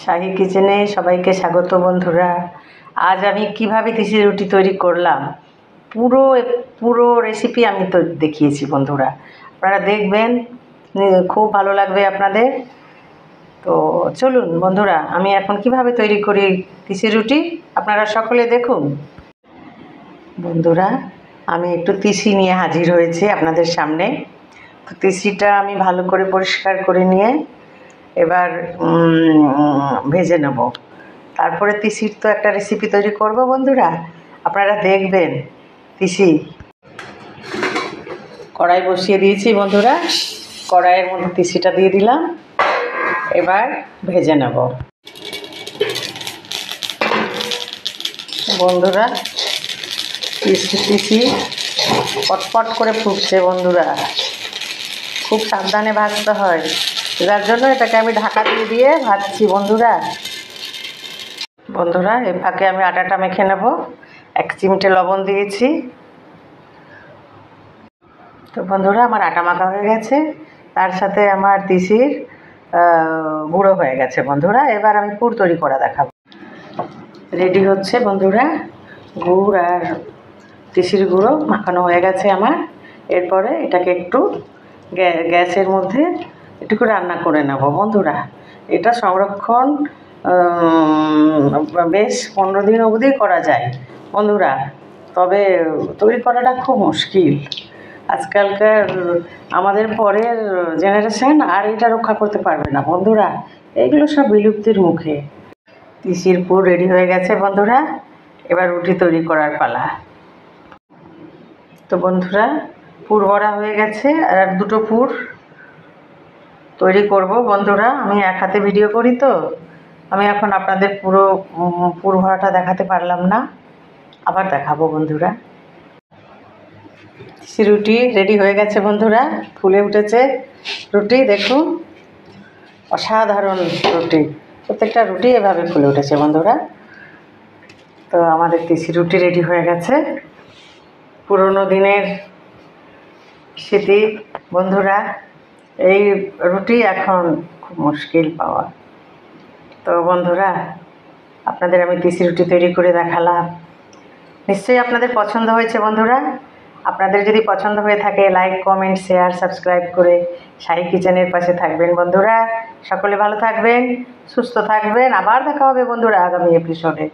শাহি কিচেনে সবাইকে স্বাগত বন্ধুরা। আজ আমি কিভাবে তিসি রুটি তৈরি করলাম পুরো পুরো রেসিপি আমি তো দেখিয়েছি বন্ধুরা, আপনারা দেখবেন, খুব ভালো লাগবে আপনাদের। তো চলুন বন্ধুরা, আমি এখন কিভাবে তৈরি করি তিসি রুটি আপনারা সকলে দেখুন। বন্ধুরা, আমি একটু তিসি নিয়ে হাজির হয়েছি আপনাদের সামনে। তো তিসিটা আমি ভালো করে পরিষ্কার করে নিয়ে এবার ভেজে নেব। তারপরে তিসির তো একটা রেসিপি তৈরি করব বন্ধুরা, আপনারা দেখবেন। তিসি কড়াই বসিয়ে দিয়েছি বন্ধুরা, কড়াইয়ের মধ্যে তিসিটা দিয়ে দিলাম, এবার ভেজে নেব বন্ধুরা। তিসি পটপট করে ফুটছে বন্ধুরা, খুব সাবধানে ভাজতে হয়, যার জন্য এটাকে আমি ঢাকা দিয়ে দিয়ে ভাজছি বন্ধুরা। বন্ধুরা, এর ফাঁকে আমি আটাটা মেখে নেব। 1 চিমটে লবণ দিয়েছি। তো বন্ধুরা, আমার আটা মাখা হয়ে গেছে, তার সাথে আমার তিসির গুঁড়ো হয়ে গেছে বন্ধুরা। এবার আমি পুর তৈরি করা দেখাবো। রেডি হচ্ছে বন্ধুরা, গুড় আর তিসির গুঁড়ো মাখানো হয়ে গেছে আমার। এরপরে এটাকে একটু গ্যাসের মধ্যে একটু করে রান্না করে নেব বন্ধুরা। এটা সংরক্ষণ বেশ 15 দিন অবধি করা যায় বন্ধুরা, তবে তৈরি করাটা খুব মুশকিল। আজকালকার আমাদের পরের জেনারেশান আর এটা রক্ষা করতে পারবে না বন্ধুরা, এইগুলো সব বিলুপ্তির মুখে। তিসির পুর রেডি হয়ে গেছে বন্ধুরা, এবার রুটি তৈরি করার পালা। তো বন্ধুরা, পুর ভরা হয়ে গেছে, আর 2টো পুর তৈরি করব বন্ধুরা। আমি এক হাতে ভিডিও করি, তো আমি এখন আপনাদের পুরো পুর ভরাটা দেখাতে পারলাম না, আবার দেখাবো বন্ধুরা। তিসি রুটি রেডি হয়ে গেছে বন্ধুরা, ফুলে উঠেছে রুটি, দেখুন অসাধারণ রুটি, প্রত্যেকটা রুটি এভাবে ফুলে উঠেছে বন্ধুরা। তো আমাদের তিসি রুটি রেডি হয়ে গেছে। পুরনো দিনের স্মৃতি বন্ধুরা, এই রুটি এখন খুব মুশকিল পাওয়া। তো বন্ধুরা, আপনাদের আমি তিসি রুটি তৈরি করে দেখালাম, নিশ্চয়ই আপনাদের পছন্দ হয়েছে বন্ধুরা। আপনাদের যদি পছন্দ হয়ে থাকে, লাইক, কমেন্ট, শেয়ার, সাবস্ক্রাইব করে শাহি কিচেনের পাশে থাকবেন বন্ধুরা। সকলে ভালো থাকবেন, সুস্থ থাকবেন, আবার দেখা হবে বন্ধুরা আগামী এপিসোডে।